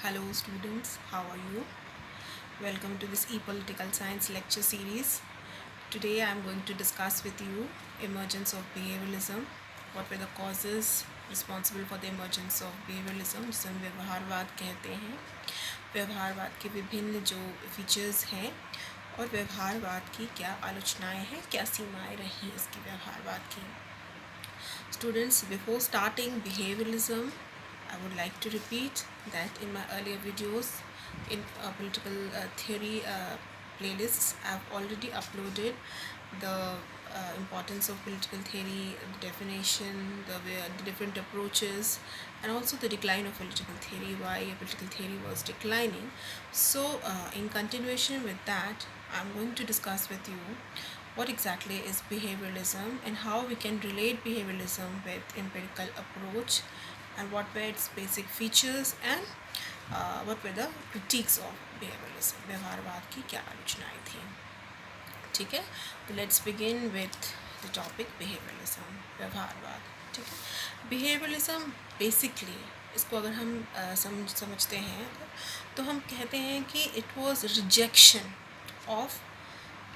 Hello students, how are you? Welcome to this e-political science lecture series. Today I am going to discuss with you emergence of behavioralism. What were the causes responsible for the emergence of behavioralism, जिसे हम व्यवहारवाद कहते हैं. व्यवहारवाद के विभिन्न जो features हैं और व्यवहारवाद की क्या आलोचनाएं हैं, क्या सीमाएं रही इसकी व्यवहारवाद की. Students, before starting behavioralism, I would like to repeat that in my earlier videos in political theory playlists, I have already uploaded the importance of political theory, the definition, the different approaches, and also the decline of political theory, why political theory was declining. So, in continuation with that, I am going to discuss with you what exactly is behavioralism and how we can relate behavioralism with empirical approach, and what were its basic features, and what were the critiques of behavioralism. व्यवहारवाद की क्या आलोचनाएं थी. ठीक है, तो let's begin with the topic behaviouralism, व्यवहारवाद. ठीक है, behaviourism basically इसको अगर हम समझते हैं तो हम कहते हैं कि it was rejection of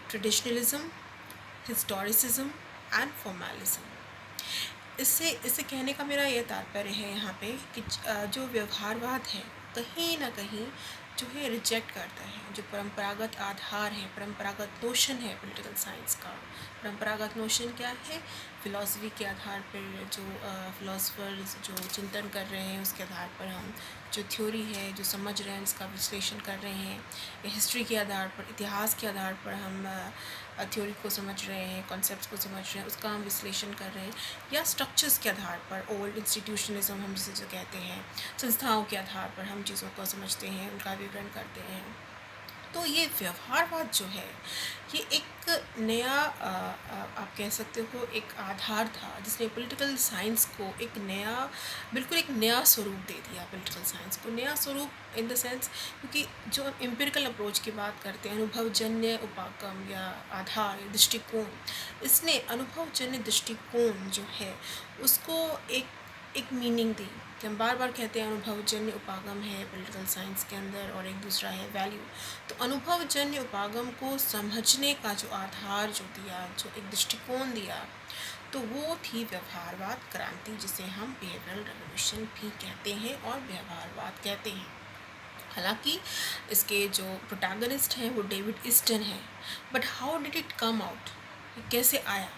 traditionalism, historicism and formalism. इससे कहने का मेरा ये तात्पर्य है यहाँ पे कि जो व्यवहारवाद है कहीं ना कहीं जो है रिजेक्ट करता है जो परंपरागत आधार है, परंपरागत नोशन है पॉलिटिकल साइंस का. परंपरागत नोशन क्या है? फिलॉसफी के आधार पर जो फिलोसफर्स जो चिंतन कर रहे हैं उसके आधार पर हम जो थ्योरी है जो समझ रहे हैं उसका विश्लेषण कर रहे हैं, या हिस्ट्री के आधार पर, इतिहास के आधार पर हम थ्योरी को समझ रहे हैं, कॉन्सेप्ट्स को समझ रहे हैं, उसका हम विश्लेषण कर रहे हैं, या स्ट्रक्चर्स के आधार पर, ओल्ड इंस्टीट्यूशनलिज्म हम जिसे जो कहते हैं, संस्थाओं के आधार पर हम चीज़ों को समझते हैं, उनका विवरण करते हैं. तो ये व्यवहारवाद जो है ये एक नया आप कह सकते हो एक आधार था जिसने पॉलिटिकल साइंस को एक नया, बिल्कुल एक नया स्वरूप दे दिया. पॉलिटिकल साइंस को नया स्वरूप इन द सेंस क्योंकि जो एम्पिरिकल अप्रोच की बात करते हैं, अनुभवजन्य उपागम या आधार या दृष्टिकोण, इसने अनुभवजन्य दृष्टिकोण जो है उसको एक मीनिंग दी. कि हम बार बार कहते हैं अनुभवजन्य उपागम है पॉलिटिकल साइंस के अंदर और एक दूसरा है वैल्यू. तो अनुभवजन्य उपागम को समझने का जो आधार जो दिया, जो एक दृष्टिकोण दिया, तो वो थी व्यवहारवाद क्रांति, जिसे हम बिहेवियरल रेवोल्यूशन भी कहते हैं और व्यवहारवाद कहते हैं. हालांकि इसके जो प्रोटैगनिस्ट हैं वो डेविड ईस्टन है. But how did it come out, कैसे आया?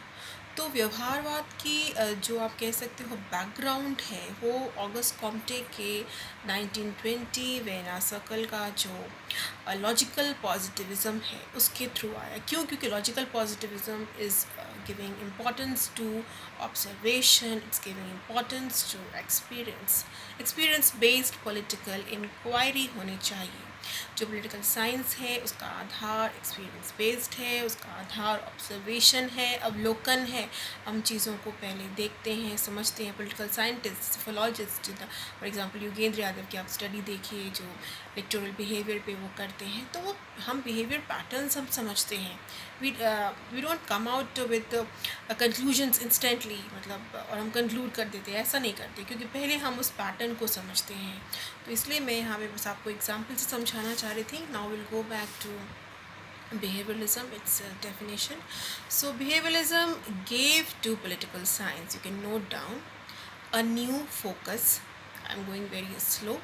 तो व्यवहारवाद की जो आप कह सकते हो बैकग्राउंड है वो ऑगस्ट कॉम्टे के 1920 वेना सर्कल का जो लॉजिकल पॉजिटिविज्म है उसके थ्रू आया. क्यों? क्योंकि logical positivism is giving importance to observation, it's giving importance to experience based political inquiry होनी चाहिए. जो पॉलिटिकल साइंस है उसका आधार एक्सपीरियंस बेस्ड है, उसका आधार ऑब्जर्वेशन है, अवलोकन है. हम चीज़ों को पहले देखते हैं, समझते हैं. Political scientist, philologist, for example Yogendra Yadav की आप स्टडी देखिए जो इलेक्टोरल बिहेवियर पे वो करते हैं, तो वो हम बिहेवियर पैटर्न्स हम समझते हैं. We don't come out with conclusions instantly, मतलब और हम कंक्लूड कर देते हैं, ऐसा नहीं करते क्योंकि पहले हम उस पैटर्न को समझते हैं. तो इसलिए मैं यहाँ पे बस आपको एग्जाम्पल से समझाना चाह रही थी. Now will go back to behavioralism, its definition. So behavioralism gave to political science, you can note down, a new focus. I'm going very slow.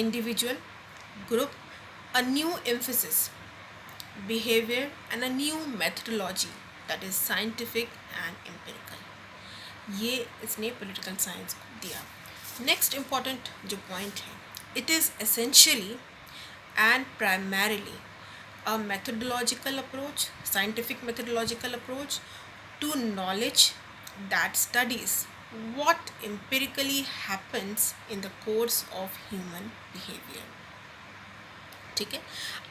Individual, group, a new emphasis, behavior, and a new methodology that is scientific and empirical. ये इसने political science को दिया. Next important जो point है, it is essentially and primarily a methodological approach, scientific methodological approach to knowledge that studies what empirically happens in the course of human behavior. ठीक है,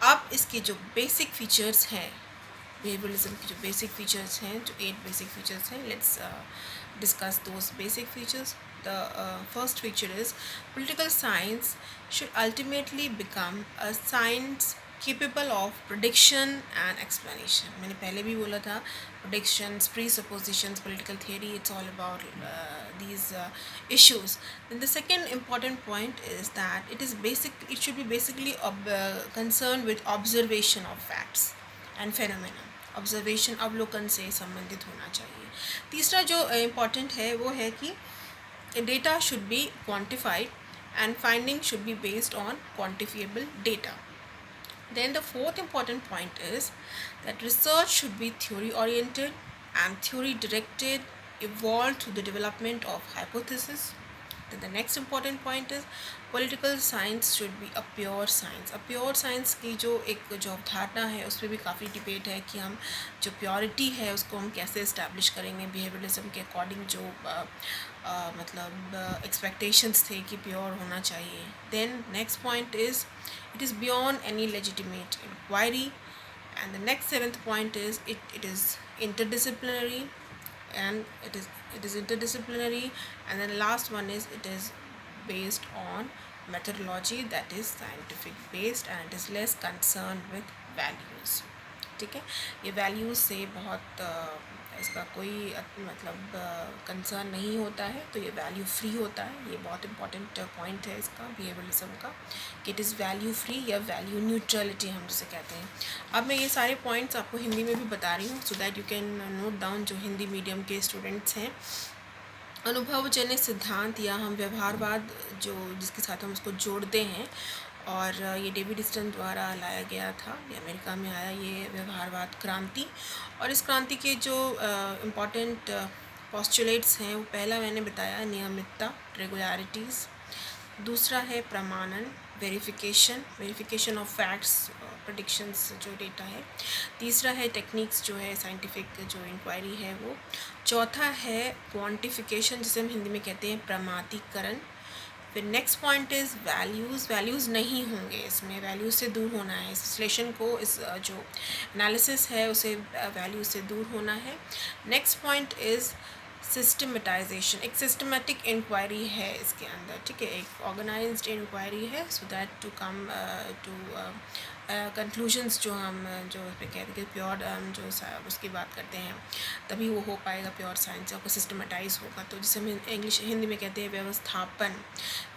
अब इसके जो बेसिक फीचर्स हैं, बिहेवियरलिज्म के जो बेसिक फीचर्स हैं, जो 8 बेसिक फीचर्स हैं, let's discuss those basic features. The first feature is political science should ultimately become a science capable of prediction and explanation. मैंने पहले भी बोला था, predictions, presuppositions, political theory, it's all about these issues. Then the second important point is that it should be basically concerned with observation of facts and phenomena. Observation अवलोकन से संबंधित होना चाहिए. तीसरा जो इम्पॉर्टेंट है वो है कि data should be quantified and findings should be based on quantifiable data. Then the fourth important point is that research should be theory oriented and theory directed, evolved through the development of hypothesis. Then the next important point is political science should be a pure science. A pure science की जो अवधारणा है उस पर भी काफ़ी debate है कि हम जो प्योरिटी है उसको हम कैसे इस्टेब्लिश करेंगे. बिहेवियरलिज्म के अकॉर्डिंग जो मतलब एक्सपेक्टेशंस थे कि प्योर होना चाहिए. Then next point is it is beyond any legitimate inquiry. And the next seventh point is it is interdisciplinary, and it is interdisciplinary. And then the last one is it is based on methodology that is scientific based, and it is less concerned with values. ठीक है, ये values से बहुत इसका कोई मतलब concern नहीं होता है, तो ये वैल्यू फ्री होता है. ये बहुत इंपॉर्टेंट पॉइंट है इसका बिहेवियरलिज्म का कि इट इज़ वैल्यू फ्री या वैल्यू न्यूट्रलिटी हम जिसे कहते हैं. अब मैं ये सारे पॉइंट्स आपको हिंदी में भी बता रही हूँ so that you can note down. जो हिंदी मीडियम के स्टूडेंट्स हैं, अनुभवजन्य सिद्धांत या हम व्यवहारवाद जो जिसके साथ हम उसको जोड़ते हैं, और ये डेविड स्टन द्वारा लाया गया था, ये अमेरिका में आया ये व्यवहारवाद क्रांति. और इस क्रांति के जो इम्पॉर्टेंट पोस्टुलेट्स हैं वो पहला मैंने बताया नियमितता, रेगुलरिटीज़. दूसरा है प्रमाणन, वेरिफिकेशन ऑफ फैक्ट्स, प्रेडिक्शंस जो डेटा है. तीसरा है टेक्निक्स जो है साइंटिफिक जो इंक्वायरी है वो. चौथा है क्वांटिफिकेशन जिसे हम हिंदी में कहते हैं प्रमाणीकरण. फिर नेक्स्ट पॉइंट इज़ वैल्यूज़ नहीं होंगे इसमें, वैल्यूज़ से दूर होना है. इस विश्लेषण को, इस जो एनालिसिस है उसे वैल्यूज़ से दूर होना है. Next point is सिस्टमेटाइजेशन. एक सिस्टमेटिक इंक्वायरी है इसके अंदर, ठीक है, एक ऑर्गेनाइज्ड इंक्वायरी है so that to come to conclusions जो हम जो पे कहते हैं प्योर जो उसकी बात करते हैं तभी वो हो पाएगा प्योर साइंस, आपको सिस्टमेटाइज होगा. तो जिसे हम हिंदी में कहते हैं व्यवस्थापन.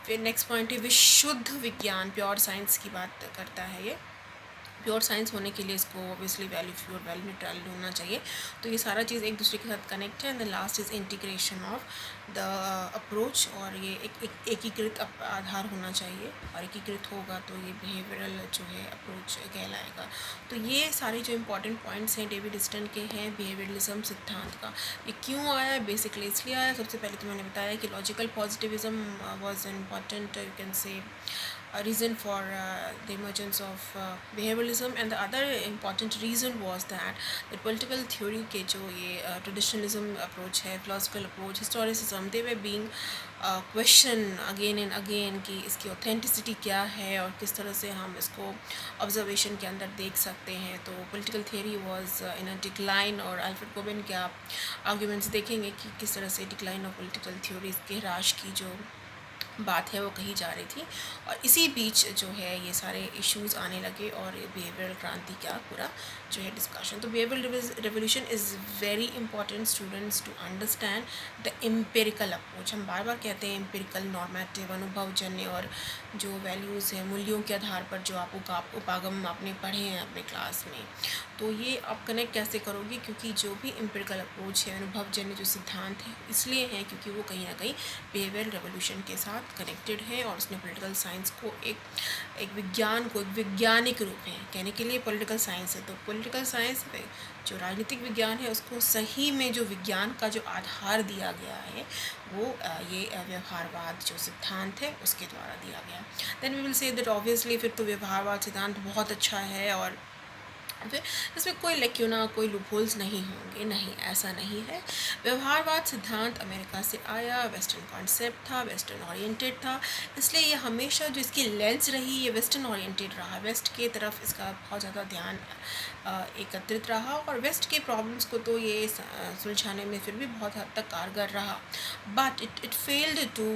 फिर नेक्स्ट पॉइंट है विशुद्ध विज्ञान, प्योर साइंस की बात करता है ये. प्योर साइंस होने के लिए इसको ऑब्वियसली वैल्यू फ्री और वैल्यू न्यूट्रल होना चाहिए. तो ये सारा चीज़ एक दूसरे के साथ कनेक्ट है. And the last is integration of the approach, और ये एक एकीकृत आधार होना चाहिए, और एकीकृत होगा तो ये बिहेवियरल जो है अप्रोच कहलाएगा. तो ये सारे जो इंपॉर्टेंट पॉइंट्स हैं डेविड स्टन के हैं बिहेवियरलिज्म सिद्धांत का. ये क्यों आया, बेसिकली इसलिए आया. सबसे पहले तो मैंने बताया कि logical positivism was an important you can say a reason for the emergence of behavioralism, and the other important reason was that the political theory के जो ये traditionalism approach है, philosophical approach, historicism, they were being question again and again कि इसकी authenticity क्या है और किस तरह से हम इसको observation के अंदर देख सकते हैं. तो political theory was in a decline, और अल्फ्रेड कोबेन के आप arguments देखेंगे कि किस तरह से decline of political theories के ह्रास की जो बात है वो कही जा रही थी. और इसी बीच जो है ये सारे इश्यूज आने लगे और बिहेवियरल क्रांति का पूरा जो है डिस्कशन. तो behavioural revolution is very important students to understand the empirical approach. हम बार बार कहते हैं एम्पेरिकल, नॉर्मेटिव, अनुभवजन्य, और जो वैल्यूज़ हैं मूल्यों के आधार पर जो आप उपागम आपने पढ़े हैं अपने क्लास में. तो ये आप कनेक्ट कैसे करोगे, क्योंकि जो भी एम्पेरिकल अप्रोच है, अनुभवजन्य जो सिद्धांत है, इसलिए है क्योंकि वो कहीं ना कहीं बिहेवियरल रेवोल्यूशन के साथ कनेक्टेड है, और उसने पॉलिटिकल साइंस को एक विज्ञान को एक वैज्ञानिक रूप है कहने के लिए पॉलिटिकल साइंस है. तो पॉलिटिकल साइंस जो राजनीतिक विज्ञान है उसको सही में जो विज्ञान का जो आधार दिया गया है वो ये व्यवहारवाद जो सिद्धांत है उसके द्वारा दिया गया. Then we will say that obviously फिर तो व्यवहारवाद सिद्धांत बहुत अच्छा है, और फिर इसमें कोई लेक्यूना, कोई लूपहोल्स नहीं होंगे. नहीं, ऐसा नहीं है. व्यवहारवाद सिद्धांत अमेरिका से आया, वेस्टर्न कॉन्सेप्ट था, वेस्टर्न ओरिएंटेड था, इसलिए ये हमेशा जो इसकी लेंस रही ये वेस्टर्न ओरिएंटेड रहा. वेस्ट के तरफ इसका बहुत ज़्यादा ध्यान एकत्रित रहा, और वेस्ट के प्रॉब्लम्स को तो ये सुलझाने में फिर भी बहुत हद तक कारगर रहा. But it failed to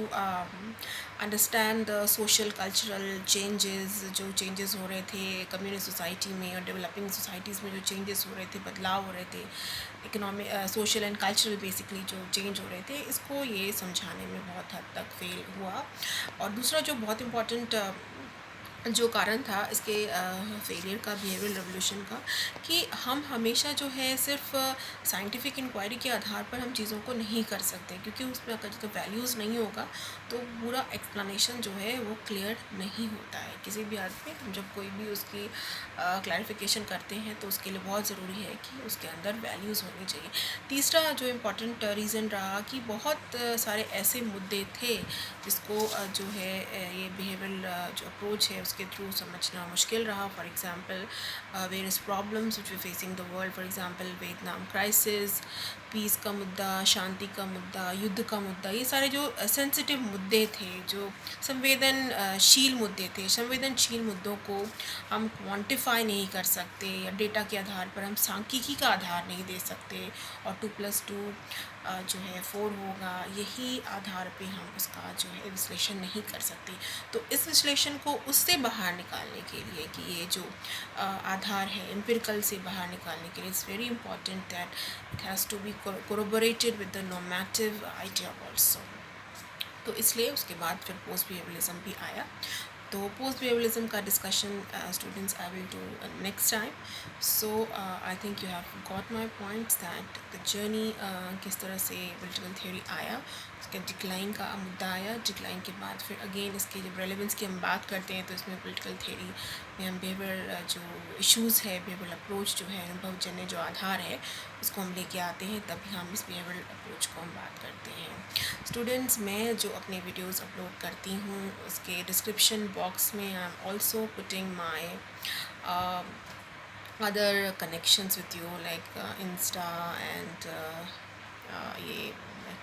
understand the social cultural changes, जो चेंजेस हो रहे थे कम्युनिस्ट सोसाइटी में और डेवलपिंग सोसाइटीज़ में, जो चेंजेस हो रहे थे, बदलाव हो रहे थे, economic social and cultural basically जो चेंज हो रहे थे, इसको ये समझाने में बहुत हद तक फेल हुआ। और दूसरा जो बहुत इम्पोर्टेंट जो कारण था इसके फेलियर का, बिहेवियरल रेवोल्यूशन का, कि हम हमेशा जो है सिर्फ साइंटिफिक इंक्वायरी के आधार पर हम चीज़ों को नहीं कर सकते, क्योंकि उसमें अगर जो वैल्यूज़ नहीं होगा तो पूरा एक्सप्लेनेशन जो है वो क्लियर नहीं होता है। किसी भी आदमी हम जब कोई भी उसकी क्लैरिफिकेशन करते हैं तो उसके लिए बहुत ज़रूरी है कि उसके अंदर वैल्यूज़ होनी चाहिए। तीसरा जो इम्पोर्टेंट रीज़न रहा कि बहुत सारे ऐसे मुद्दे थे जिसको जो है ये बिहेवियरल जो अप्रोच है उसके थ्रू समझना मुश्किल रहा। For example various problems which we facing the world, for example Vietnam crisis, peace का मुद्दा, शांति का मुद्दा, युद्ध का मुद्दा, ये सारे जो सेंसिटिव मुद्दे थे, जो संवेदनशील मुद्दे थे, संवेदनशील मुद्दों को हम क्वांटिफाई नहीं कर सकते या डेटा के आधार पर हम सांख्यिकी का आधार नहीं दे सकते, और 2+2 जो है 4 होगा, यही आधार पे हम उसका जो है विश्लेषण नहीं कर सकते। तो इस विश्लेषण को उससे बाहर निकालने के लिए, कि ये जो आधार है एम्पिरिकल से बाहर निकालने के लिए, it's very important that it has to be corroborated with the normative idea also. तो इसलिए उसके बाद फिर पोस्ट बिहेवियरलिज्म भी आया। तो पोस्ट बिहेवियरलिज्म का discussion students I will do next time. So I think you have got my points that the journey किस तरह से पॉलिटिकल थ्योरी आया, उसके डिक्लाइन का मुद्दा आया, डिक्लाइन के बाद फिर अगेन इसके जब रेलेवेंस की हम बात करते हैं तो इसमें पॉलिटिकल थ्योरी में हम बिहेवियर जो इश्यूज़ है, बिहेवियर अप्रोच जो है, अनुभवजन्य जो आधार है उसको हम लेके आते हैं, तभी हम इस बिहेवियर अप्रोच को हम बात करते हैं। स्टूडेंट्स, मैं जो अपने वीडियोस अपलोड करती हूँ उसके डिस्क्रिप्शन बॉक्स में I am also putting my other connections with you, like Insta and ये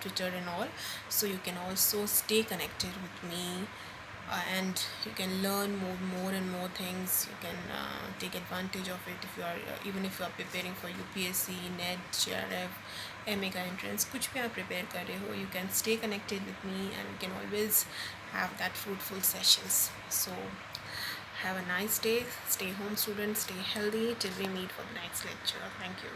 Twitter and all, so you can also stay connected with me, and you can learn more and more things. You can take advantage of it if you are even if you are preparing for UPSC, NET, JRF, MA का entrance, कुछ भी आप prepare कर रहे हो, you can stay connected with me and you can always have that fruitful sessions. So have a nice day. Stay home, students. Stay healthy till we meet for the next lecture. Thank you.